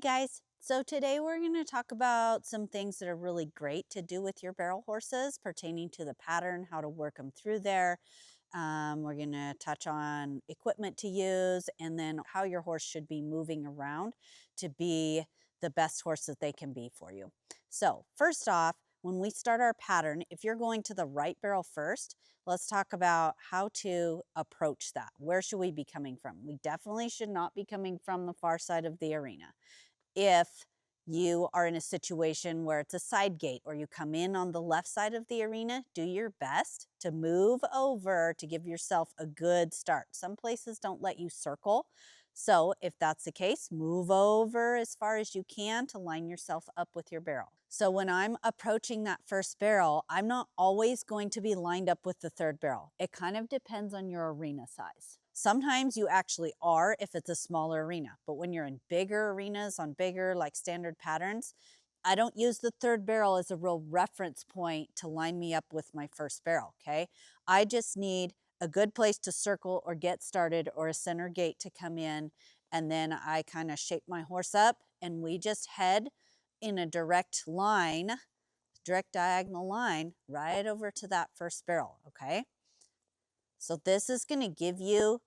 guys, so today we're going to talk about some things that are really great to do with your barrel horses pertaining to the pattern, how to work them through there. We're going to touch on equipment to use and then how your horse should be moving around to be the best horse that they can be for you. So first off, when we start our pattern, if you're going to the right barrel first, let's talk about how to approach that. Where should we be coming from? We definitely should not be coming from the far side of the arena. If you are in a situation where it's a side gate or you come in on the left side of the arena, do your best to move over to give yourself a good start. Some places don't let you circle. So if that's the case, move over as far as you can to line yourself up with your barrel. So when I'm approaching that first barrel, I'm not always going to be lined up with the third barrel. It kind of depends on your arena size. Sometimes you actually are if it's a smaller arena, but when you're in bigger arenas on bigger like standard patterns, I don't use the third barrel as a real reference point to line me up with my first barrel, okay? I just need a good place to circle or get started or a center gate to come in, and then I kind of shape my horse up and we just head in a direct line, direct diagonal line right over to that first barrel, okay? So this is going to give you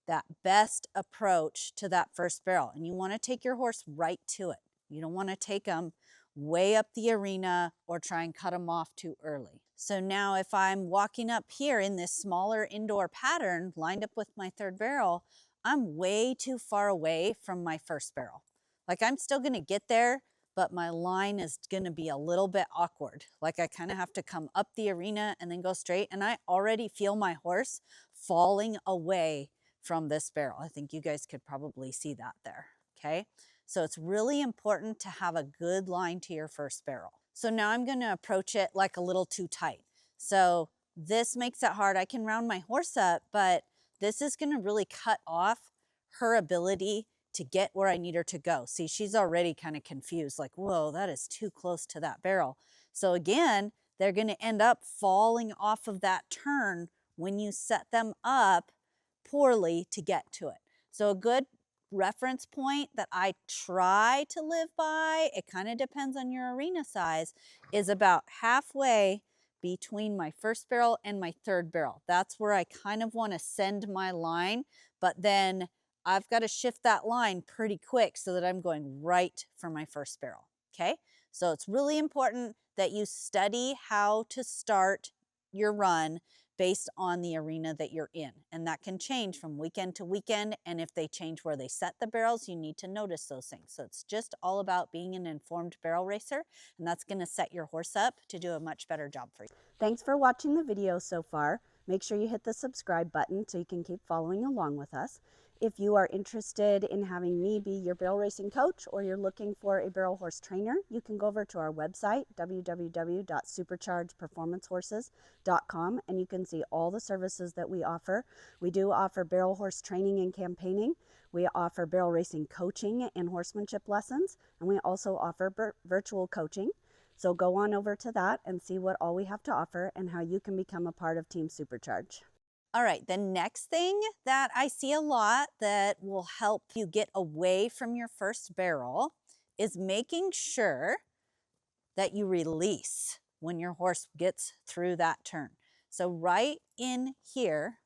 that best approach to that first barrel. And you want to take your horse right to it. You don't want to take them way up the arena or try and cut them off too early. So now if I'm walking up here in this smaller indoor pattern lined up with my third barrel, I'm way too far away from my first barrel. Like I'm still going to get there, but my line is going to be a little bit awkward. Like I kind of have to come up the arena and then go straight. And I already feel my horse falling away from this barrel. I think you guys could probably see that there, okay? So it's really important to have a good line to your first barrel. So now I'm gonna approach it like a little too tight. So this makes it hard. I can round my horse up, but this is gonna really cut off her ability to get where I need her to go. See, she's already kind of confused, like, whoa, that is too close to that barrel. So again, they're gonna end up falling off of that turn when you set them up poorly to get to it. So a good reference point that I try to live by, it kind of depends on your arena size, is about halfway between my first barrel and my third barrel. That's where I kind of want to send my line, but then I've got to shift that line pretty quick so that I'm going right for my first barrel, okay? So it's really important that you study how to start your run based on the arena that you're in. And that can change from weekend to weekend. And if they change where they set the barrels, you need to notice those things. So it's just all about being an informed barrel racer. And that's going to set your horse up to do a much better job for you. Thanks for watching the video so far. Make sure you hit the subscribe button so you can keep following along with us. If you are interested in having me be your barrel racing coach or you're looking for a barrel horse trainer, you can go over to our website, www.superchargedperformancehorses.com, and you can see all the services that we offer. We do offer barrel horse training and campaigning. We offer barrel racing coaching and horsemanship lessons, and we also offer virtual coaching. So go on over to that and see what all we have to offer and how you can become a part of Team Supercharge. All right, the next thing that I see a lot that will help you get away from your first barrel is making sure that you release when your horse gets through that turn. So right in here,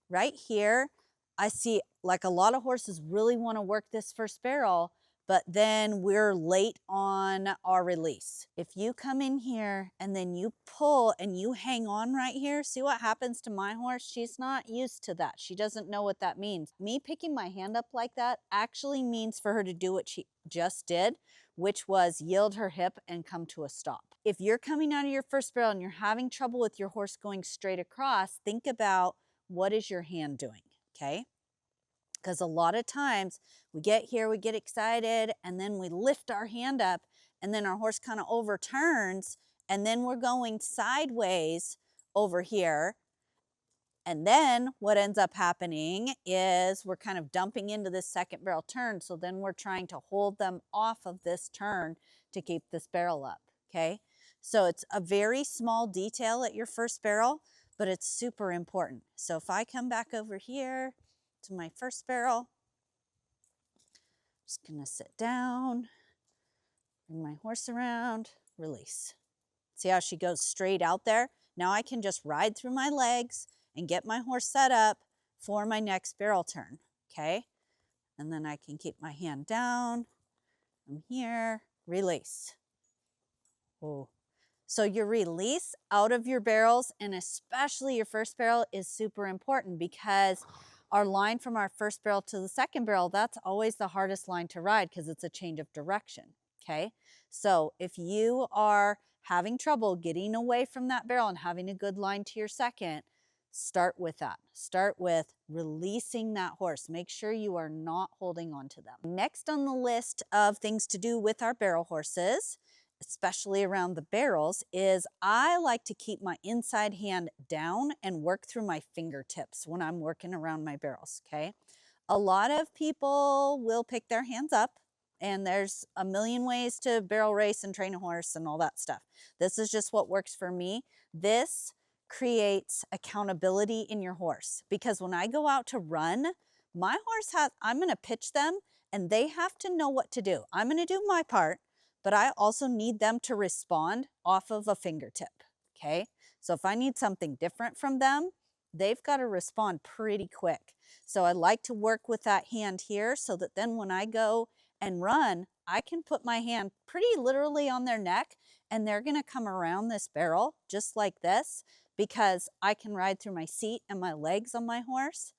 right here, I see like a lot of horses really want to work this first barrel, but then we're late on our release. If you come in here and then you pull and you hang on right here, see what happens to my horse? She's not used to that. She doesn't know what that means. Me picking my hand up like that actually means for her to do what she just did, which was yield her hip and come to a stop. If you're coming out of your first barrel and you're having trouble with your horse going straight across, think about what is your hand doing, okay? Because a lot of times we get here, we get excited, and then we lift our hand up, and then our horse kind of overturns, and then we're going sideways over here. And then what ends up happening is we're kind of dumping into this second barrel turn. So then we're trying to hold them off of this turn to keep this barrel up, okay? So it's a very small detail at your first barrel, but it's super important. So if I come back over here to my first barrel, Just gonna sit down, bring my horse around, release. See how she goes straight out there? Now I can just ride through my legs and get my horse set up for my next barrel turn, okay? And then I can keep my hand down. I'm here, release. Oh. So your release out of your barrels, and especially your first barrel, is super important because our line from our first barrel to the second barrel, that's always the hardest line to ride because it's a change of direction, okay? So if you are having trouble getting away from that barrel and having a good line to your second, start with that. Start with releasing that horse. Make sure you are not holding on to them. Next on the list of things to do with our barrel horses, especially around the barrels, is I like to keep my inside hand down and work through my fingertips when I'm working around my barrels, okay? A lot of people will pick their hands up, and there's a million ways to barrel race and train a horse and all that stuff. This is just what works for me. This creates accountability in your horse, because when I go out to run, my horse I'm going to pitch them and they have to know what to do. I'm going to do my part, but I also need them to respond off of a fingertip, okay? So if I need something different from them, they've got to respond pretty quick. So I like to work with that hand here so that then when I go and run, I can put my hand pretty literally on their neck and they're going to come around this barrel just like this, because I can ride through my seat and my legs on my horse.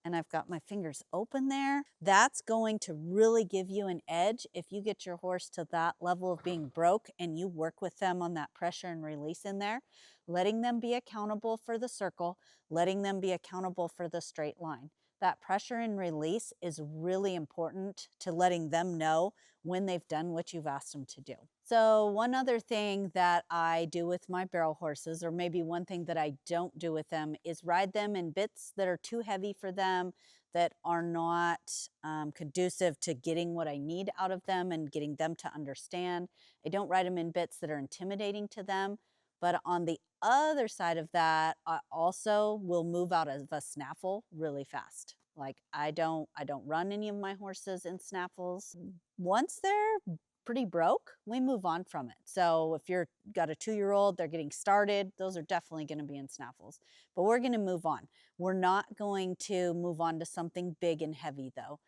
And I've got my fingers open there. That's going to really give you an edge if you get your horse to that level of being broke and you work with them on that pressure and release in there, letting them be accountable for the circle, letting them be accountable for the straight line. That pressure and release is really important to letting them know when they've done what you've asked them to do. So one other thing that I do with my barrel horses, or maybe one thing that I don't do with them, is ride them in bits that are too heavy for them, that are not conducive to getting what I need out of them and getting them to understand. I don't ride them in bits that are intimidating to them. But on the other side of that, I also will move out of a snaffle really fast. Like I don't run any of my horses in snaffles. Once they're pretty broke, we move on from it. So if you're got a 2-year-old, they're getting started, those are definitely going to be in snaffles. But we're going to move on. We're not going to move on to something big and heavy though.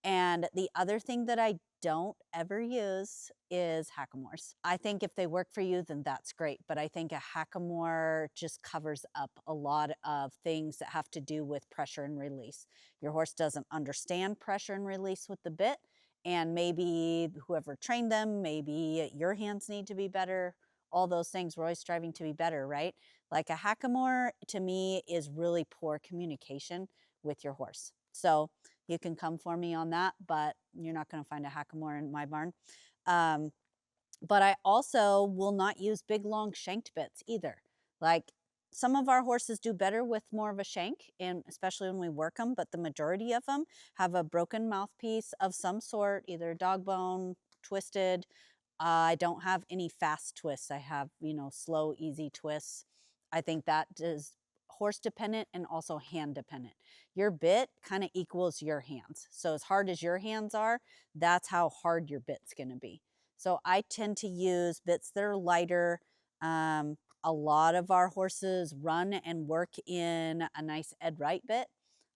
And the other thing that I don't ever use is hackamores. I think if they work for you, then that's great. But I think a hackamore just covers up a lot of things that have to do with pressure and release. Your horse doesn't understand pressure and release with the bit. And maybe whoever trained them, maybe your hands need to be better. All those things, we're always striving to be better, right? Like a hackamore to me is really poor communication with your horse. So you can come for me on that, but you're not going to find a hackamore in my barn. But I also will not use big, long shanked bits either. Like some of our horses do better with more of a shank, and especially when we work them, but the majority of them have a broken mouthpiece of some sort, either dog bone, twisted. I don't have any fast twists. I have, slow, easy twists. I think that is horse dependent and also hand dependent. Your bit kind of equals your hands. So as hard as your hands are, that's how hard your bit's going to be. So I tend to use bits that are lighter. A lot of our horses run and work in a nice Ed Wright bit.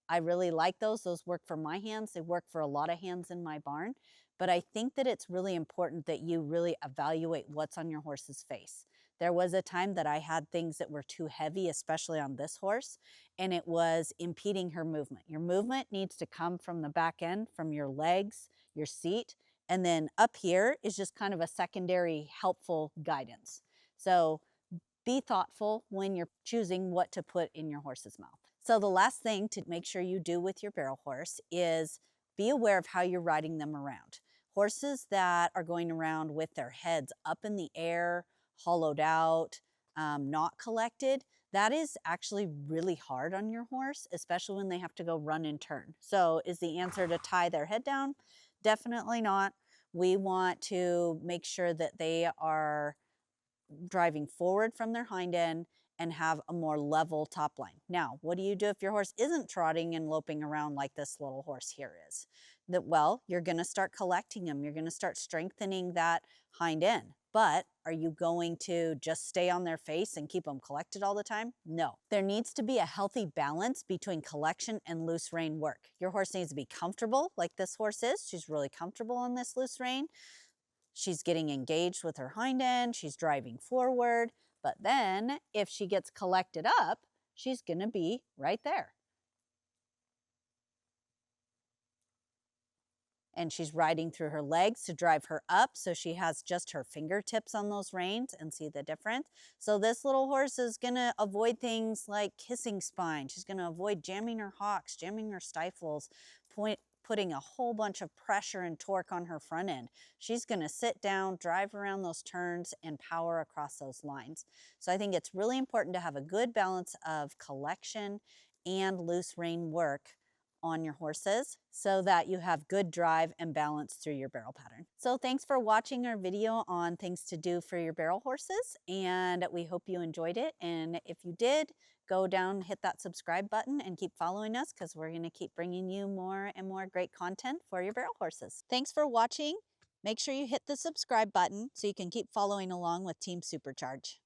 I really like those. Those work for my hands. They work for a lot of hands in my barn. But I think that it's really important that you really evaluate what's on your horse's face. There was a time that I had things that were too heavy, especially on this horse, and it was impeding her movement. Your movement needs to come from the back end, from your legs, your seat, and then up here is just kind of a secondary helpful guidance. So be thoughtful when you're choosing what to put in your horse's mouth. So the last thing to make sure you do with your barrel horse is be aware of how you're riding them around. Horses that are going around with their heads up in the air, hollowed out, not collected, that is actually really hard on your horse, especially when they have to go run and turn. So is the answer to tie their head down? Definitely not. We want to make sure that they are driving forward from their hind end and have a more level top line. Now, what do you do if your horse isn't trotting and loping around like this little horse here is? well, you're going to start collecting them. You're going to start strengthening that hind end. But are you going to just stay on their face and keep them collected all the time? No. There needs to be a healthy balance between collection and loose rein work. Your horse needs to be comfortable like this horse is. She's really comfortable on this loose rein. She's getting engaged with her hind end. She's driving forward. But then if she gets collected up, she's going to be right there. And she's riding through her legs to drive her up, so she has just her fingertips on those reins, and see the difference. So this little horse is gonna avoid things like kissing spine. She's gonna avoid jamming her hocks, jamming her stifles, putting a whole bunch of pressure and torque on her front end. She's gonna sit down, drive around those turns, and power across those lines. So I think it's really important to have a good balance of collection and loose rein work on your horses so that you have good drive and balance through your barrel pattern. So thanks for watching our video on things to do for your barrel horses, and we hope you enjoyed it. And if you did, go down, hit that subscribe button and keep following us, because we're going to keep bringing you more and more great content for your barrel horses. Thanks for watching. Make sure you hit the subscribe button so you can keep following along with Team Supercharge.